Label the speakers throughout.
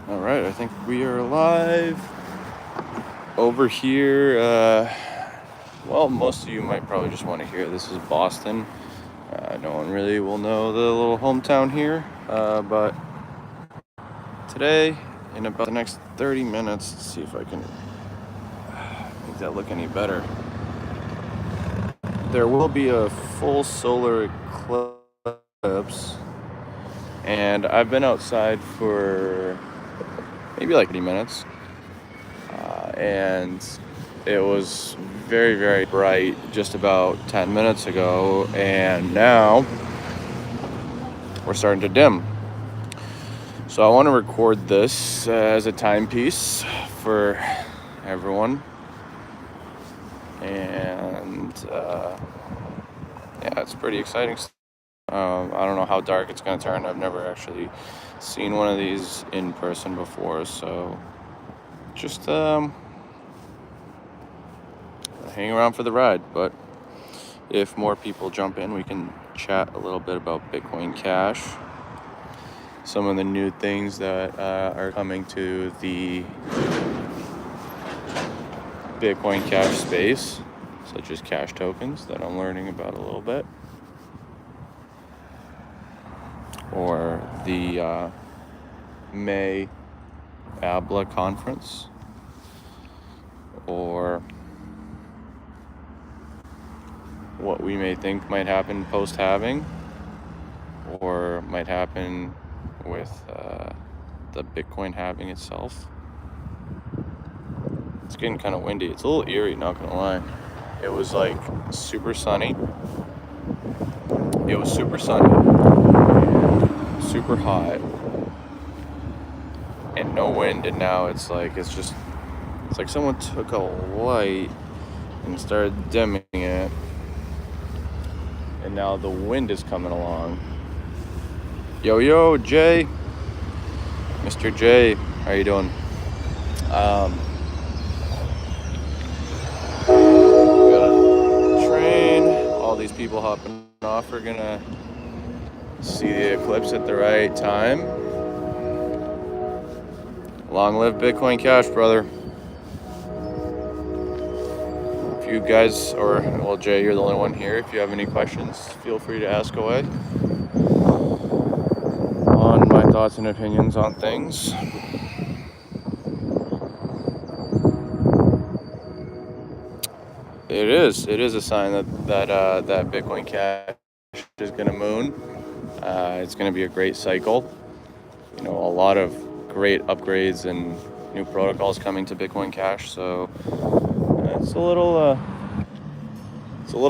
Speaker 1: All right, I think we are live over here. Well, most of you might probably just want to hear this is Boston. No one really will know the little hometown here, but today, in about the next 30 minutes, let's see if I can make that look any better. There will be a full solar eclipse, and I've been outside for maybe like 30 minutes. And it was very, very bright just about 10 minutes ago, and now we're starting to dim. So I want to record this as a timepiece for everyone. And yeah, it's pretty exciting. I don't know how dark it's going to turn. I've never actually seen one of these in person before, so just hang around for the ride. But if more people jump in, we can chat a little bit about Bitcoin Cash, some of the new things that are coming to the Bitcoin Cash space, such as cash tokens that I'm learning about a little bit, or the May ABLA conference, or what we may think might happen post-halving, or might happen with the Bitcoin halving itself. It's getting kind of windy. It's a little eerie, not gonna lie. It was like super sunny. It was super sunny, super hot, and no wind. And now it's like someone took a light and started dimming it, and now the wind is coming along. Yo, Jay, Mr. J, how you doing? We got a train. All these people hopping off are gonna see the eclipse at the right time. Long live Bitcoin Cash, brother. If you guys, or well, Jay, you're the only one here. If you have any questions, feel free to ask away on my thoughts and opinions on things. It is a sign that Bitcoin Cash is going to moon. It's going to be a great cycle. You know, a lot of great upgrades and new protocols coming to Bitcoin Cash. So it's a little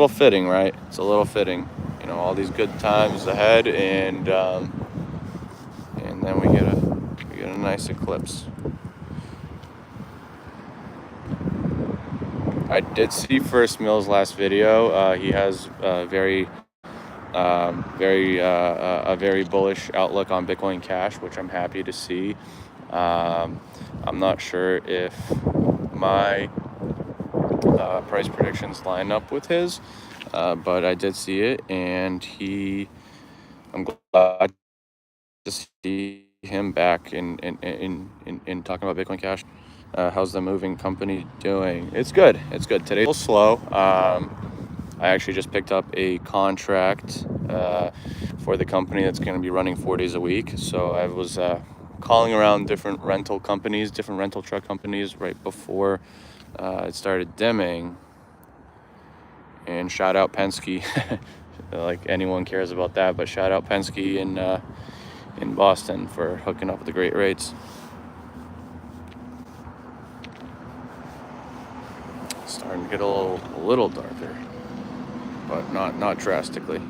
Speaker 1: fitting, right? It's a little fitting. You know, all these good times ahead, and then we get a nice eclipse. I did see First Mill's last video. He has a very bullish outlook on Bitcoin Cash, which I'm happy to see. I'm not sure if my price predictions line up with his, but I did see it, and I'm glad to see him back in talking about Bitcoin Cash. How's the moving company doing? It's good. Today's a little slow. I actually just picked up a contract for the company that's going to be running 4 days a week. So I was calling around different rental truck companies right before it started dimming. And shout out Penske. Like anyone cares about that, but shout out Penske in Boston for hooking up with the great rates. Starting to get a little darker, but not drastically.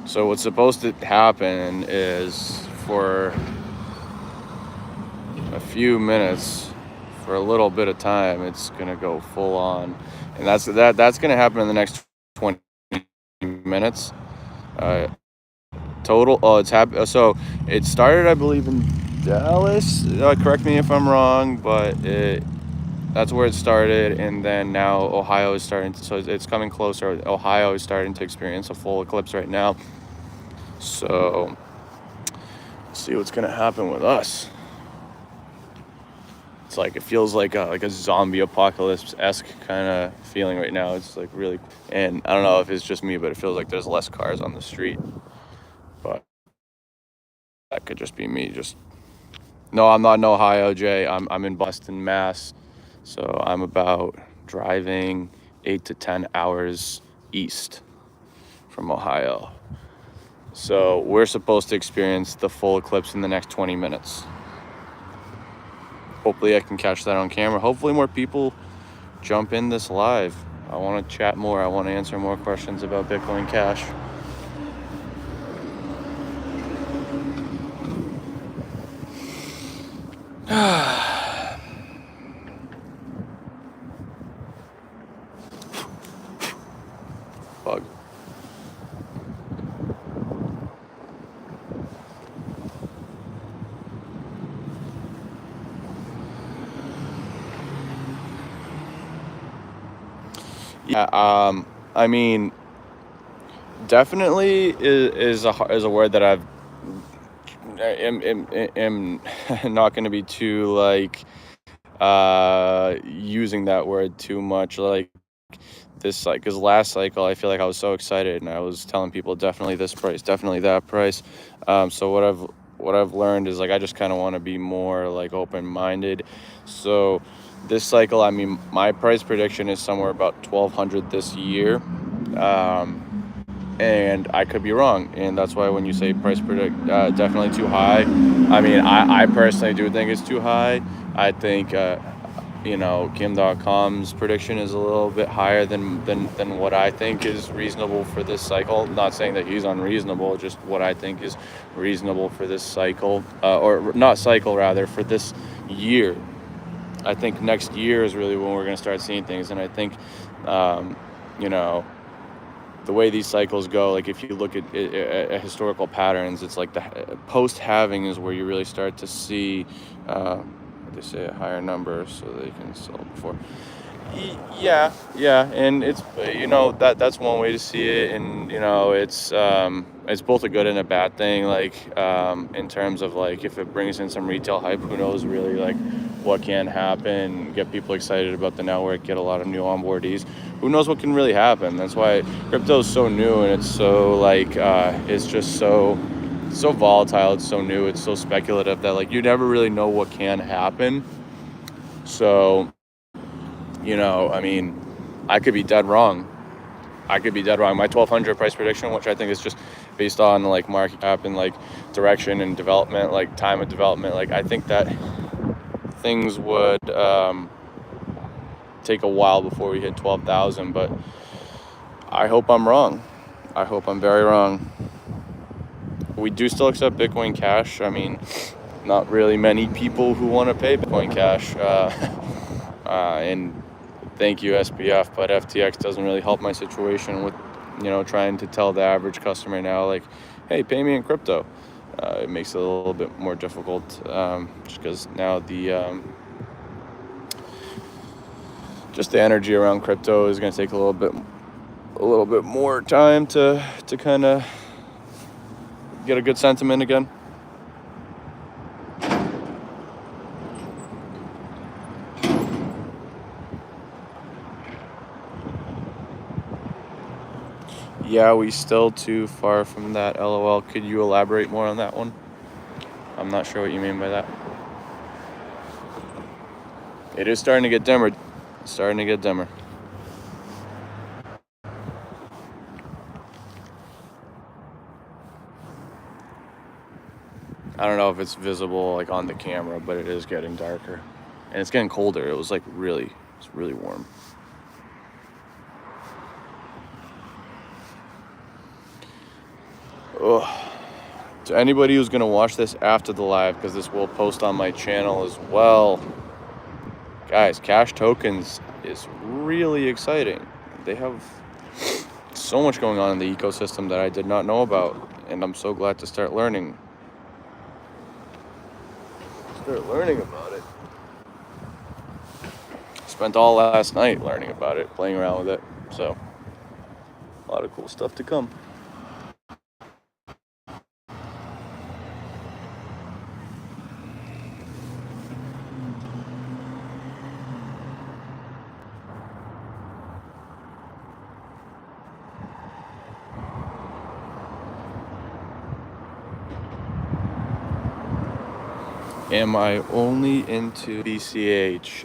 Speaker 1: So what's supposed to happen is for a few minutes, for a little bit of time, it's gonna go full on, and that's gonna happen in the next 20 minutes. Total. Oh, it's happened. So it started, I believe, in Dallas. Correct me if I'm wrong, but that's where it started, and then now Ohio is starting to, so it's coming closer. Ohio is starting to experience a full eclipse right now. So see what's gonna happen with us. It's like, it feels like a zombie apocalypse-esque kind of feeling right now. It's like really, and I don't know if it's just me, but it feels like there's less cars on the street. But that could just be me. No, I'm not in Ohio, Jay. I'm in Boston, Mass. So I'm about driving 8 to 10 hours east from Ohio. So we're supposed to experience the full eclipse in the next 20 minutes. Hopefully I can catch that on camera. Hopefully more people jump in this live. I want to chat more. I want to answer more questions about Bitcoin Cash. Bug. Yeah, I mean, definitely is a word that am not going to be too like using that word too much, like this cycle, because last cycle I feel like I was so excited and I was telling people definitely this price, definitely that price. So what I've learned is like I just kind of want to be more like open-minded. So this cycle, I mean, my price prediction is somewhere about 1,200 this year. And I could be wrong, and that's why when you say price predict definitely too high, I mean, I personally do think it's too high. I think Kim.com's prediction is a little bit higher than what I think is reasonable for this cycle. Not saying that he's unreasonable, just what I think is reasonable for this cycle, or not cycle, rather, for this year. I think next year is really when we're going to start seeing things, and I think the way these cycles go, like if you look at historical patterns, it's like the post-halving is where you really start to see, they say a higher number so they can sell before. Yeah, and it's that's one way to see it, and it's both a good and a bad thing. Like in terms of like if it brings in some retail hype, who knows really like what can happen, get people excited about the network, get a lot of new onboardees. Who knows what can really happen? That's why crypto is so new, and it's so like it's just so volatile. It's so new. It's so speculative that like you never really know what can happen. So. I mean, I could be dead wrong. My 1,200 price prediction, which I think is just based on like market cap and like direction and development, like time of development. Like I think that things would take a while before we hit 12,000, but I hope I'm wrong. I hope I'm very wrong. We do still accept Bitcoin Cash. I mean, not really many people who want to pay Bitcoin Cash. And thank you, SPF, but FTX doesn't really help my situation with, trying to tell the average customer now, like, hey, pay me in crypto. It makes it a little bit more difficult, just because now just the energy around crypto is going to take a little bit more time to kind of get a good sentiment again. Yeah, we still too far from that, LOL. Could you elaborate more on that one? I'm not sure what you mean by that. It is starting to get dimmer. It's starting to get dimmer. I don't know if it's visible like on the camera, but it is getting darker. And it's getting colder. It was like it's really warm. Ugh. To anybody who's gonna watch this after the live, because this will post on my channel as well, guys, Cash Tokens is really exciting. They have so much going on in the ecosystem that I did not know about, and I'm so glad to start learning about it. Spent all last night learning about it, playing around with it, so a lot of cool stuff to come. Am I only into BCH?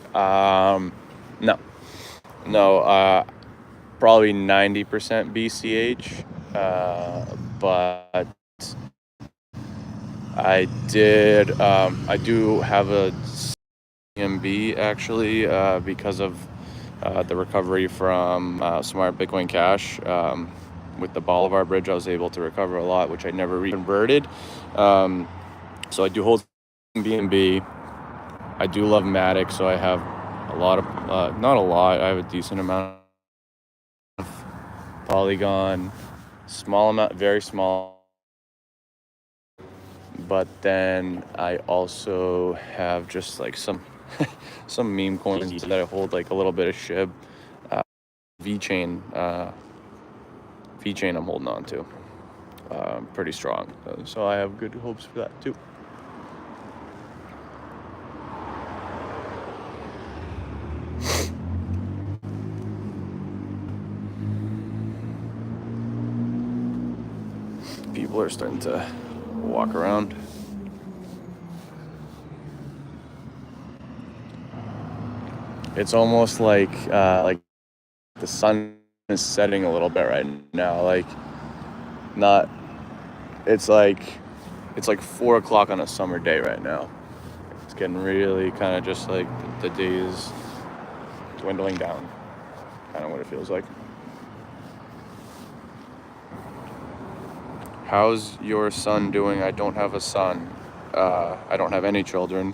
Speaker 1: No, no. Probably 90% BCH. But I do have a CMB actually, because of the recovery from Smart Bitcoin Cash. With the Bolivar Bridge, I was able to recover a lot, which I never reconverted. So I do hold BNB. I do love Matic, so I have a lot of, not a lot, I have a decent amount of Polygon, small amount, very small. But then I also have just like some some meme coins that I hold, like a little bit of SHIB. VeChain, VeChain I'm holding on to pretty strong. So I have good hopes for that too. People are starting to walk around. It's almost like the sun is setting a little bit right now. Like not, it's like 4 o'clock on a summer day right now. It's getting really kind of just like the day is dwindling down. Kind of what it feels like. How's your son doing? I don't have a son. I don't have any children.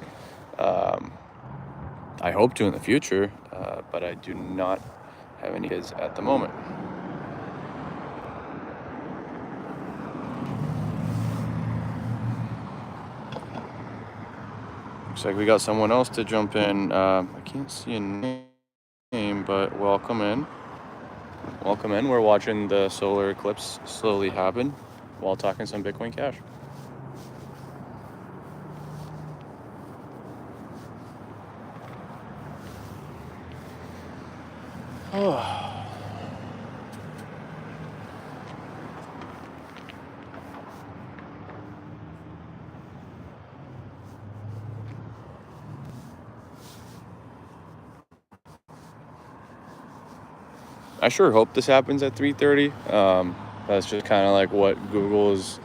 Speaker 1: I hope to in the future, but I do not have any kids at the moment. Looks like we got someone else to jump in. I can't see a name, but welcome in. Welcome in. We're watching the solar eclipse slowly happen while talking some Bitcoin Cash. I sure hope this happens at 3:30. That's just kind of like what Google is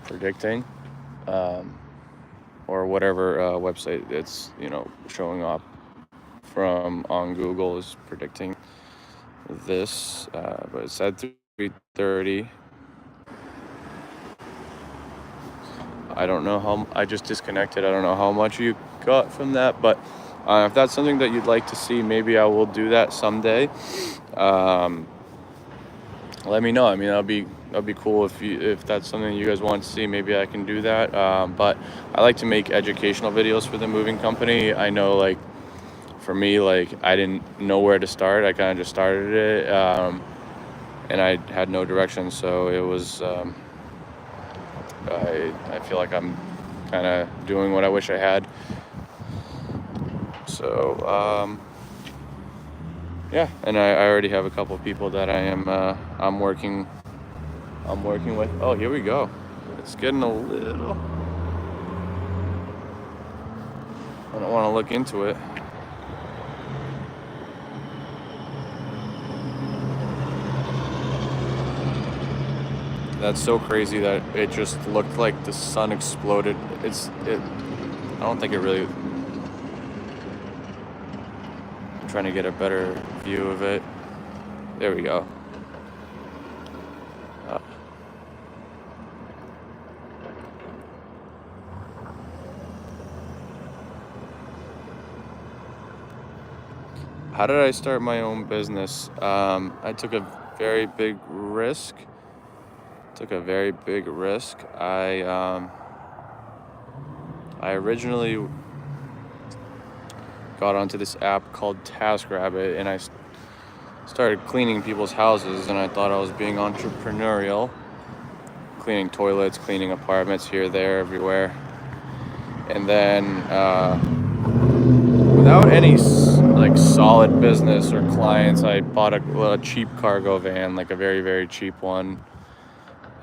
Speaker 1: predicting, or whatever website it's showing up from on Google is predicting this. But it said 3:30. I don't know how. I just disconnected. I don't know how much you got from that, but if that's something that you'd like to see, maybe I will do that someday. Let me know. I mean, that'd be cool if that's something you guys want to see. Maybe I can do that. But I like to make educational videos for the moving company. I know, like, for me, like, I didn't know where to start. I kind of just started it, and I had no direction. So it was. I feel like I'm kind of doing what I wish I had. So yeah, and I already have a couple of people that I'm working with. Oh, here we go. It's getting a little. I don't want to look into it. That's so crazy that it just looked like the sun exploded. I don't think it really. I'm trying to get a better view of it. There we go. How did I start my own business? I took a very big risk. I originally got onto this app called TaskRabbit, and I started cleaning people's houses, and I thought I was being entrepreneurial, cleaning toilets, cleaning apartments here, there, everywhere. And then without any like solid business or clients, I bought a cheap cargo van, like a very, very cheap one.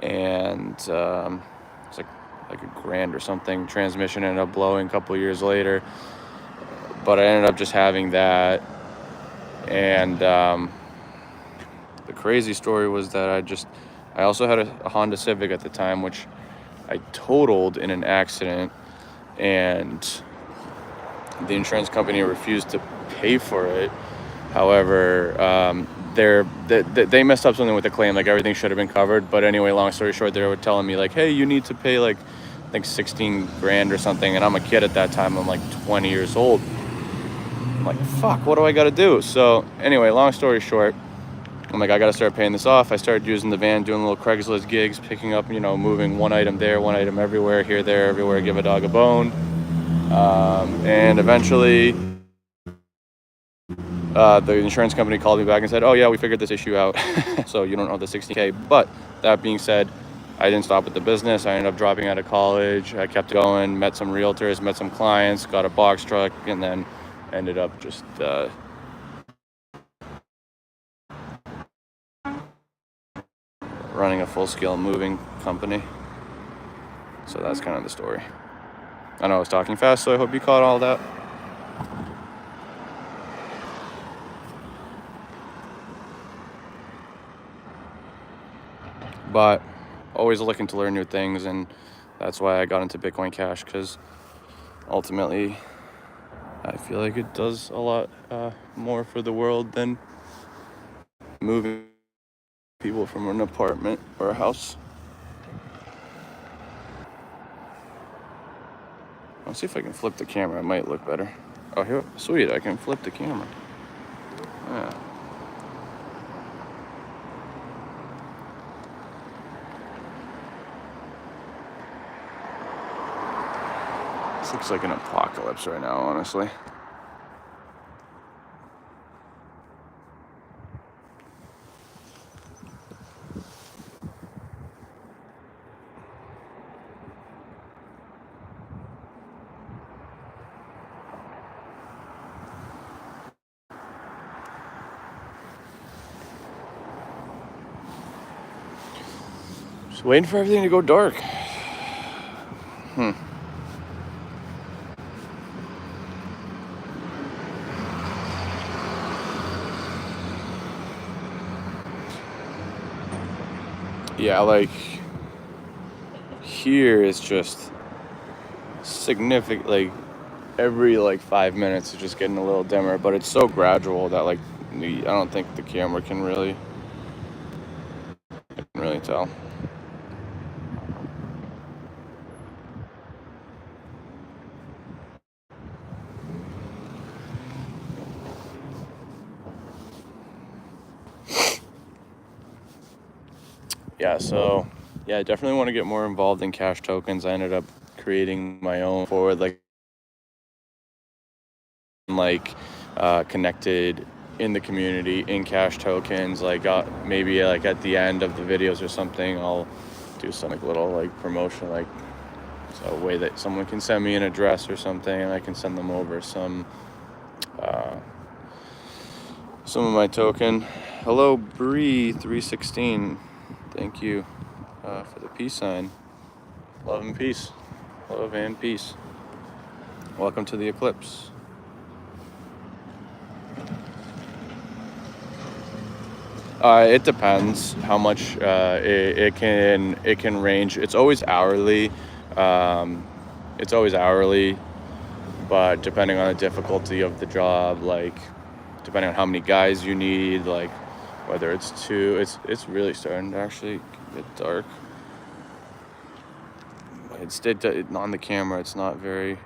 Speaker 1: And it's like like $1,000 or something. Transmission ended up blowing a couple years later, but I ended up just having that. And the crazy story was that I also had a Honda Civic at the time, which I totaled in an accident, and the insurance company refused to pay for it. However, they messed up something with the claim, like everything should have been covered. But anyway, long story short, they were telling me like, hey, you need to pay like, I think $16,000 or something. And I'm a kid at that time. I'm like 20 years old. I'm like, fuck, what do I got to do? So anyway, long story short, I'm like, I got to start paying this off. I started using the van, doing little Craigslist gigs, picking up, moving one item there, one item everywhere, here, there, everywhere, give a dog a bone. And eventually, the insurance company called me back and said, oh yeah, we figured this issue out. So you don't owe the $16K. But that being said, I didn't stop with the business. I ended up dropping out of college. I kept going, met some realtors, met some clients, got a box truck, and then ended up just running a full-scale moving company. So that's kind of the story. I know I was talking fast, so I hope you caught all that. But always looking to learn new things, and that's why I got into Bitcoin Cash, because ultimately I feel like it does a lot more for the world than moving people from an apartment or a house. Let's see if I can flip the camera. It might look better. Oh, here, sweet, I can flip the camera. Yeah. This looks like an apocalypse right now, honestly. Just waiting for everything to go dark. Yeah, like here is just significant, like every like 5 minutes it's just getting a little dimmer, but it's so gradual that like I don't think the camera can really tell. Yeah, so yeah, I definitely want to get more involved in cash tokens. I ended up creating my own forward, connected in the community in cash tokens. Like maybe like at the end of the videos or something, I'll do some like little like promotion, like so a way that someone can send me an address or something, and I can send them over some of my token. Hello, Bree316. Thank you for the peace sign. Love and peace. Love and peace. Welcome to the Eclipse. It depends how much it can range. It's always hourly. It's always hourly, but depending on the difficulty of the job, like depending on how many guys you need, like whether it's two, it's really starting to actually get dark. On the camera, it's not very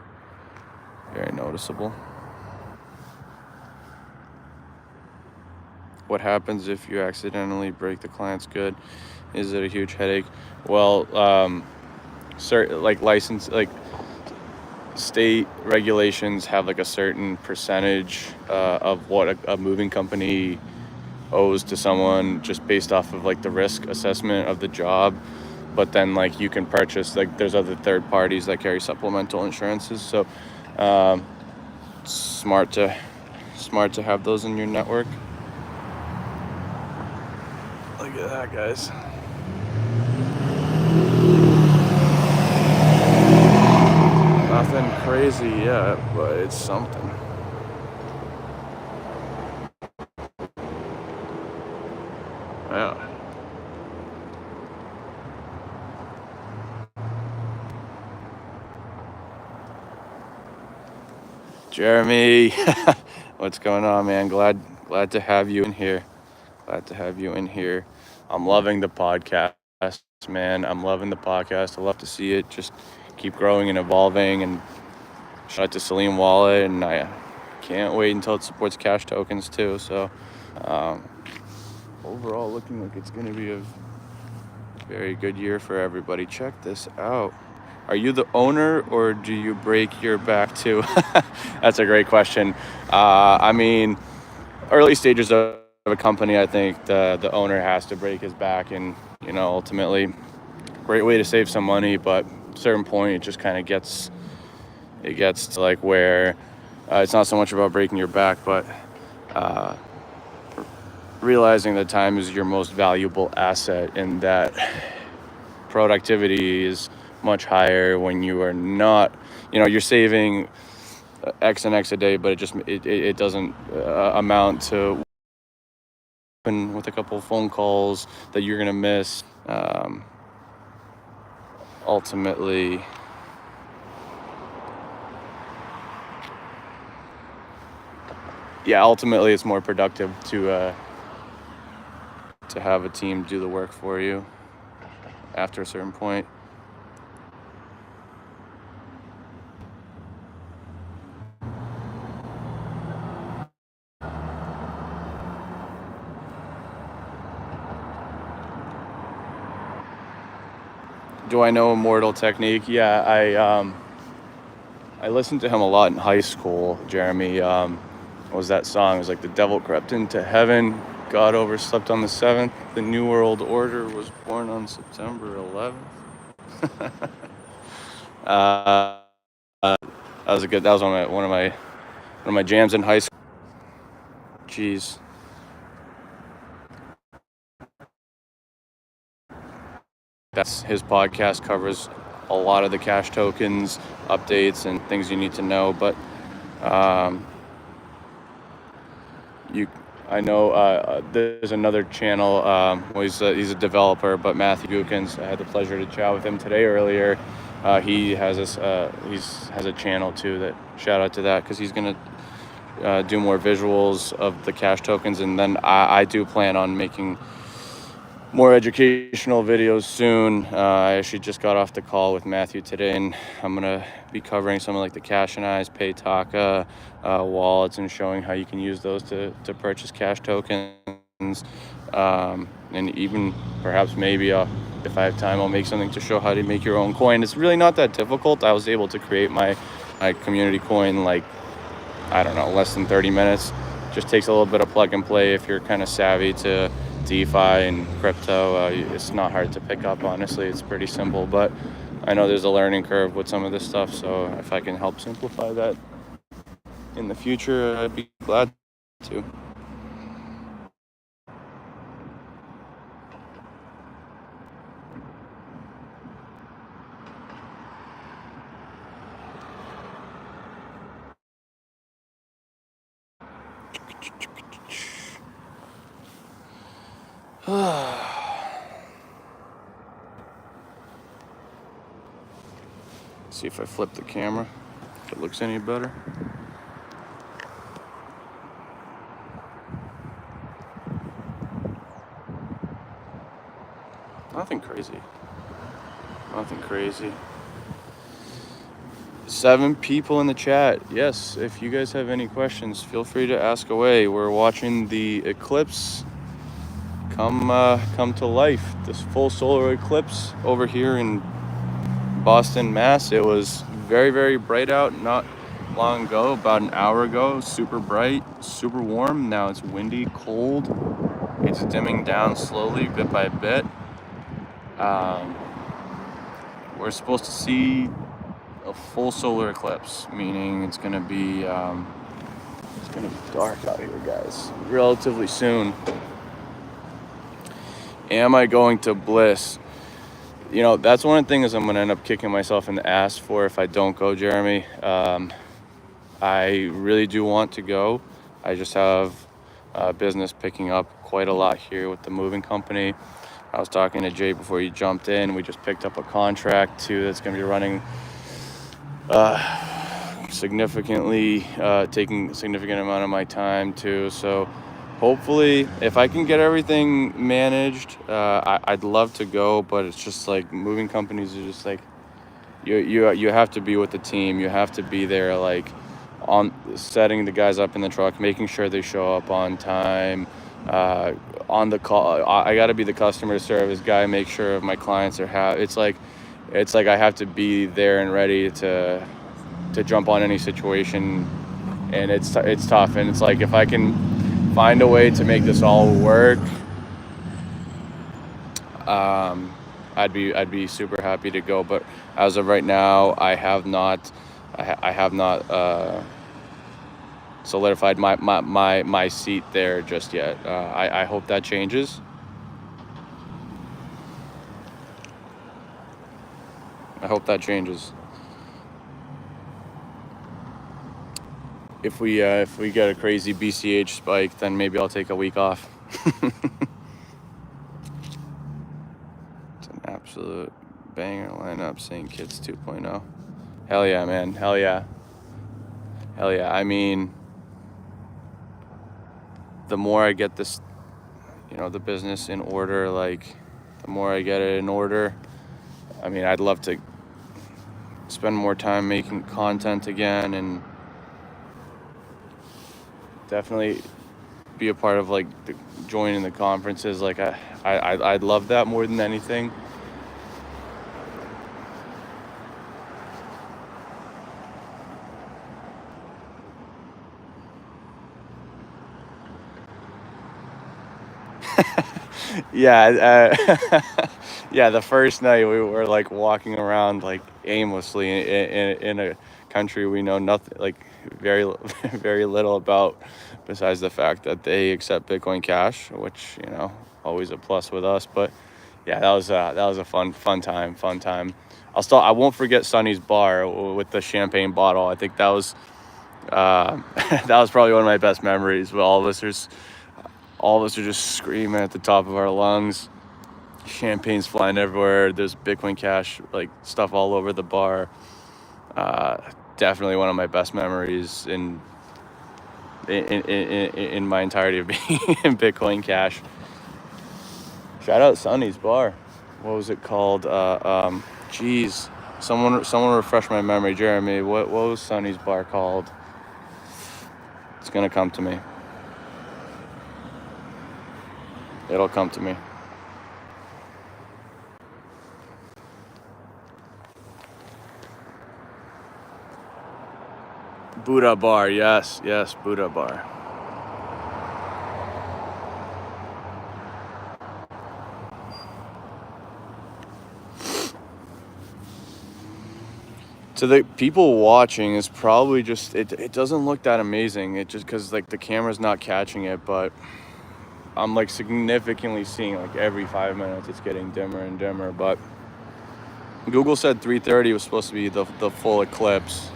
Speaker 1: noticeable. What happens if you accidentally break the client's good? Is it a huge headache? Well, state regulations have like a certain percentage of what a moving company owes to someone just based off of like the risk assessment of the job. But then like you can purchase, like there's other third parties that carry supplemental insurances. So smart to have those in your network. Look at that, guys. crazy yet, but it's something. Yeah. Jeremy, what's going on, man? Glad to have you in here. Glad to have you in here. I'm loving the podcast, man. I'm loving the podcast. I love to see it just keep growing and evolving. And shout out to Salim Wallet, and I can't wait until it supports cash tokens too. So overall, looking like it's going to be a very good year for everybody. Check this out. Are you the owner, or do you break your back too? That's a great question. I mean, early stages of a company, I think the owner has to break his back, and ultimately, great way to save some money. But at a certain point, it just kind of gets to like where it's not so much about breaking your back, but realizing that time is your most valuable asset, and that productivity is much higher when you are not, you're saving X and X a day, but it doesn't amount to with a couple of phone calls that you're going to miss. Ultimately, it's more productive to have a team do the work for you after a certain point. Do I know Immortal Technique? Yeah, I listened to him a lot in high school, Jeremy. What was that song? It was like the devil crept into heaven, God overslept on the 7th, the New World Order was born on September 11th. That was one of my jams in high school. Jeez. His podcast covers a lot of the cash tokens, updates, and things you need to know. But I know there's another channel. He's a developer, but Matthew Gookins. I had the pleasure to chat with him today earlier. He has a channel too. That shout out to that, because he's gonna do more visuals of the cash tokens, and then I do plan on making more educational videos soon. I actually just got off the call with Matthew today, and I'm gonna be covering some of like the Cash and Eyes, Paytaka wallets, and showing how you can use those to purchase cash tokens. And even perhaps maybe if I have time, I'll make something to show how to make your own coin. It's really not that difficult. I was able to create my community coin like, I don't know, less than 30 minutes. Just takes a little bit of plug and play if you're kind of savvy to DeFi and crypto. It's not hard to pick up, honestly. It's pretty simple, but I know there's a learning curve with some of this stuff, so if I can help simplify that in the future, I'd be glad to. See if I flip the camera, if it looks any better. Nothing crazy. 7 people in the chat. Yes, if you guys have any questions, feel free to ask away. We're watching the eclipse come to life. This full solar eclipse over here in Boston, Mass. It was very, very bright out not long ago, about an hour ago. Super bright, super warm. Now it's windy, cold. It's dimming down slowly, bit by bit. We're supposed to see a full solar eclipse, meaning it's gonna be dark out here, guys, relatively soon. Am I going to Bliss? that's one of the things I'm gonna end up kicking myself in the ass for if I don't go, Jeremy. I really do want to go. I just have business picking up quite a lot here with the moving company. I was talking to Jay before you jumped in. We just picked up a contract too that's going to be running significantly, taking a significant amount of my time too. So hopefully, if I can get everything managed, I'd love to go. But it's just like moving companies are just like you have to be with the team. You have to be there, like on setting the guys up in the truck, making sure they show up on time. On the call, I got to be the customer service guy. Make sure my clients are happy. It's like I have to be there and ready to jump on any situation, and it's tough. And it's like if I can find a way to make this all work, I'd be super happy to go. But as of right now, I have not solidified my seat there just yet. I hope that changes. I hope that changes. If we get a crazy BCH spike, then maybe I'll take a week off. It's an absolute banger lineup. St. Kitts 2.0. Hell yeah, man. Hell yeah. Hell yeah. I mean, the more I get this, the business in order, like the more I get it in order, I mean, I'd love to spend more time making content again and definitely be a part of like joining the conferences. Like I'd love that more than anything. Yeah, yeah. The first night we were like walking around like aimlessly in a country we know nothing, like very very little about, besides the fact that they accept Bitcoin Cash, which always a plus with us. But yeah, that was a fun time. I won't forget Sonny's bar with the champagne bottle. I think that was that was probably one of my best memories. With all of us are just screaming at the top of our lungs. Champagne's flying everywhere. There's Bitcoin Cash like stuff all over the bar. Definitely one of my best memories in my entirety of being in Bitcoin Cash. Shout out Sonny's bar. What was it called? Geez, someone refresh my memory. Jeremy, what was Sonny's bar called? It's gonna come to me. It'll come to me. Buddha Bar, yes, Buddha Bar. To the people watching, is probably just it doesn't look that amazing. It just because like the camera's not catching it, but I'm like significantly seeing like every 5 minutes it's getting dimmer and dimmer. But Google said 3:30 was supposed to be the full eclipse,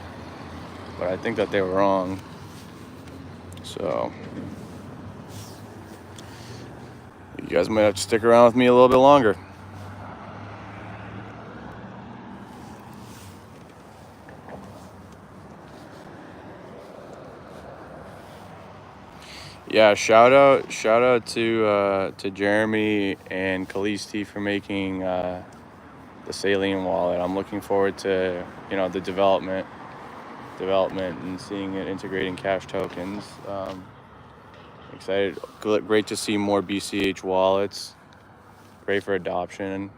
Speaker 1: but I think that they were wrong. So you guys might have to stick around with me a little bit longer. Yeah, shout out to Jeremy and Kalisti for making the Saline wallet. I'm looking forward to the development and seeing it integrating cash tokens. Excited, great to see more BCH wallets. Great for adoption.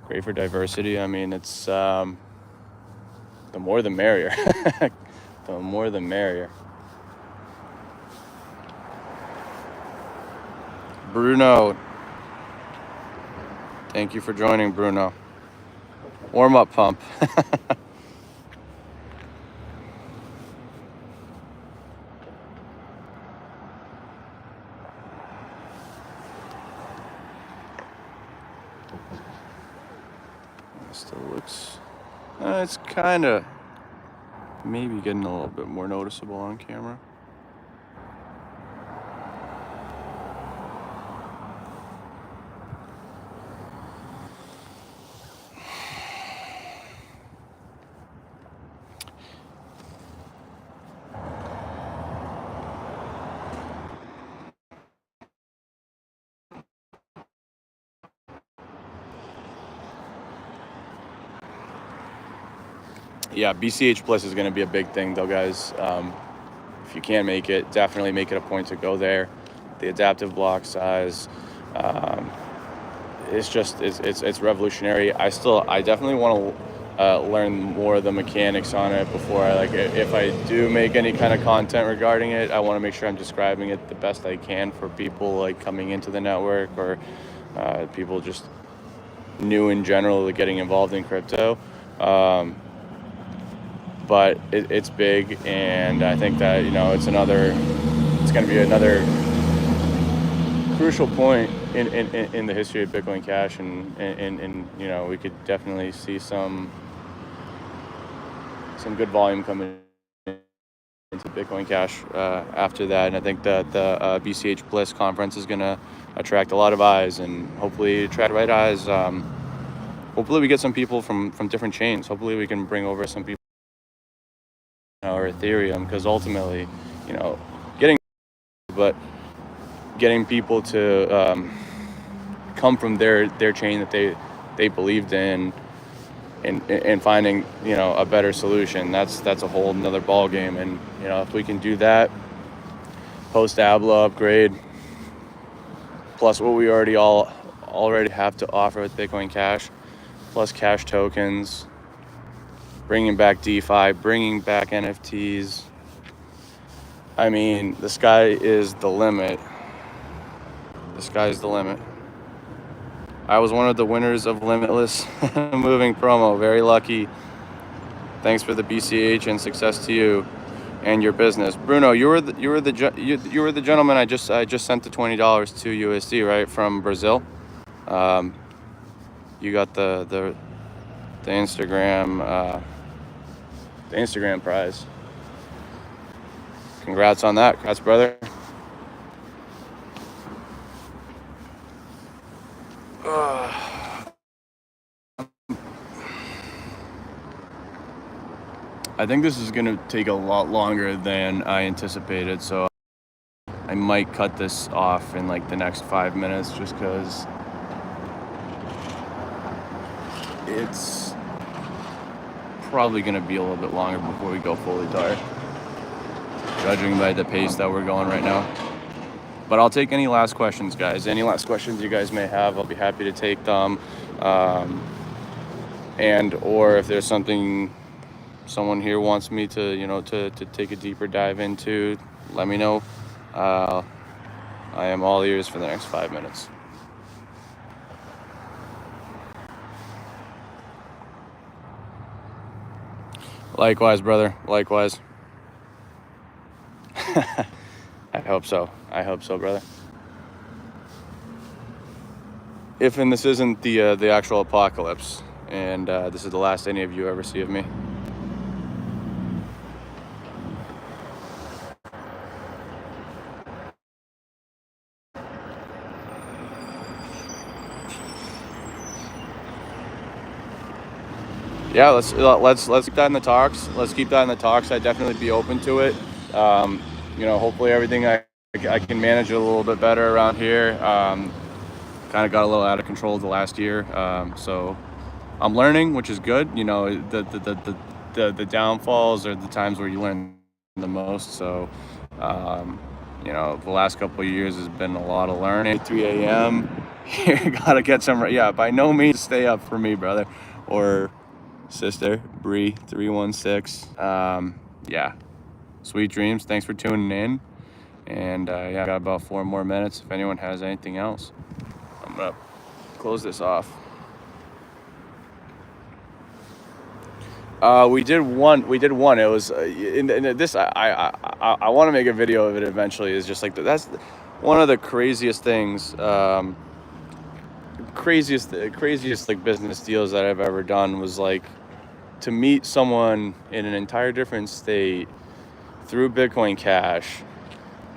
Speaker 1: Great for diversity. I mean, it's the more the merrier. The more the merrier. Bruno, thank you for joining, Bruno. Warm-up pump. Still looks, it's kind of maybe getting a little bit more noticeable on camera. Yeah, BCH Bliss is going to be a big thing, though, guys. If you can make it, definitely make it a point to go there. The adaptive block size, it's revolutionary. I definitely want to learn more of the mechanics on it before if I do make any kind of content regarding it. I want to make sure I'm describing it the best I can for people like coming into the network or people just new in general getting involved in crypto. But it's big, and I think that it's going to be another crucial point in the history of Bitcoin Cash, and we could definitely see some good volume coming into Bitcoin Cash after that. And I think that the BCH Bliss conference is going to attract a lot of eyes, and hopefully attract the right eyes. Hopefully we get some people from different chains. Hopefully we can bring over some people or Ethereum, because ultimately, getting people to come from their chain that they believed in, and finding a better solution, that's a whole nother ball game. And if we can do that post ABLA upgrade, plus what we already have to offer with Bitcoin Cash, plus Cash tokens, bringing back DeFi, bringing back NFTs. I mean, the sky is the limit. The sky is the limit. I was one of the winners of Limitless moving promo. Very lucky. Thanks for the BCH, and success to you and your business. Bruno, you were the gentleman I just sent the $20 to USD, right, from Brazil. You got the Instagram prize. Congrats on that. Congrats, brother. I think this is going to take a lot longer than I anticipated, so I might cut this off in like the next 5 minutes, just because it's probably going to be a little bit longer before we go fully dark, judging by the pace that we're going right now. But I'll take any last questions, guys. Any last questions you guys may have, I'll be happy to take them. And or if there's something someone here wants me to take a deeper dive into, let me know. I am all ears for the next 5 minutes. Likewise, brother. Likewise. I hope so. I hope so, brother. If and this isn't the actual apocalypse, and this is the last any of you ever see of me. Yeah, let's keep that in the talks. Let's keep that in the talks. I'd definitely be open to it. Hopefully everything I can manage it a little bit better around here. Kind of got a little out of control the last year, so I'm learning, which is good. The downfalls are the times where you learn the most. So the last couple of years has been a lot of learning. 3 a.m. You gotta get some. Yeah, by no means stay up for me, brother or sister. Bree 316. Yeah, sweet dreams. Thanks for tuning in. And I got about 4 more minutes. If anyone has anything else, I'm gonna close this off. We did one. It was in this. I want to make a video of it eventually. Is just like that's one of the craziest things. craziest like business deals that I've ever done was like to meet someone in an entire different state through Bitcoin Cash,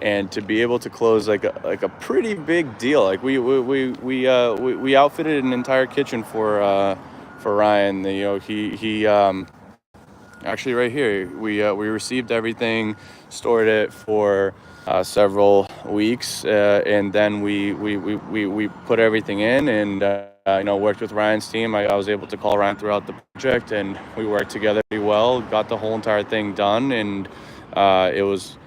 Speaker 1: and to be able to close like a pretty big deal. Like we outfitted an entire kitchen for Ryan. You know, he actually right here we received everything, stored it for several weeks, and then we put everything in, and you know, worked with Ryan's team. I was able to call Ryan throughout the project, and we worked together pretty well. Got the whole entire thing done, and it was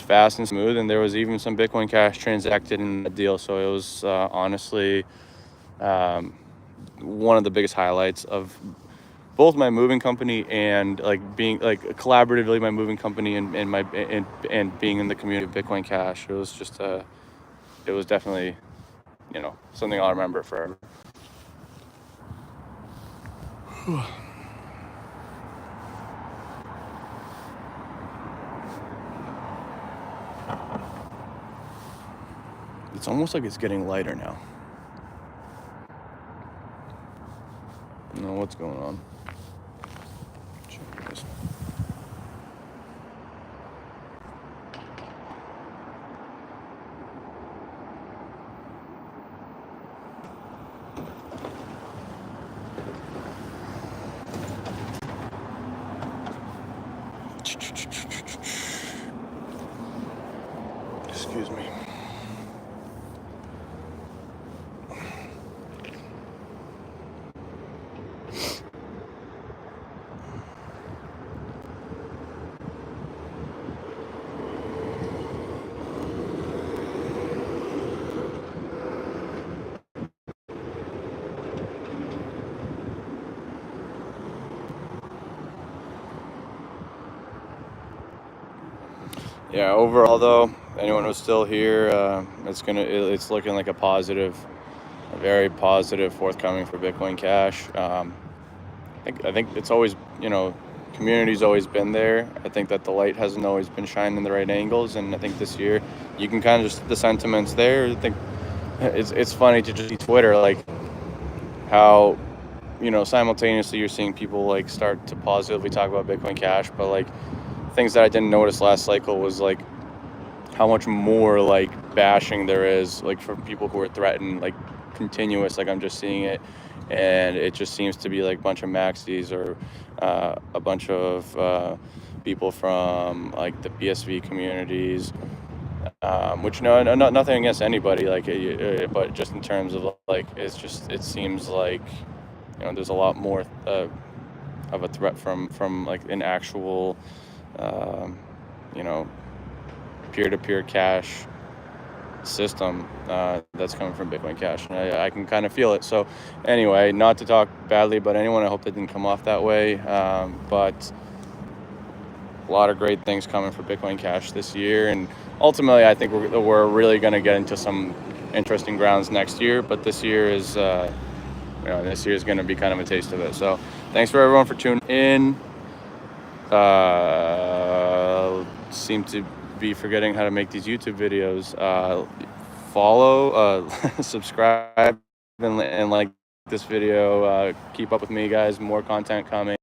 Speaker 1: fast and smooth. And there was even some Bitcoin Cash transacted in the deal, so it was honestly one of the biggest highlights of both my moving company and like being like collaboratively my moving company and being in the community of Bitcoin Cash. It was just it was definitely, you know, something I'll remember forever. It's almost like it's getting lighter now. I don't know what's going on. Check this. Excuse me. Yeah, overall though, anyone who's still here, it's looking like a very positive forthcoming for Bitcoin Cash. I think it's always, you know, community's always been there. I think that the light hasn't always been shining in the right angles, and I think this year you can kind of just the sentiments there. I think it's funny to just see Twitter, like how, you know, simultaneously you're seeing people like start to positively talk about Bitcoin Cash, but like things that I didn't notice last cycle was like how much more like bashing there is like from people who are threatened, like continuous. Like I'm just seeing it, and it just seems to be like a bunch of maxis or a bunch of people from like the BSV communities, which nothing against anybody, like but just in terms of like it seems like, you know, there's a lot more of a threat from like an actual you know, peer-to-peer cash system that's coming from Bitcoin Cash, and I can kind of feel it. So anyway, not to talk badly about anyone, I hope that didn't come off that way, but a lot of great things coming for Bitcoin Cash this year, and ultimately I think we're really going to get into some interesting grounds next year, but this year is you know, this year is going to be kind of a taste of it. So thanks for everyone for tuning in. Seem to be forgetting how to make these YouTube videos. Follow, subscribe, and like this video. Keep up with me, guys. More content coming.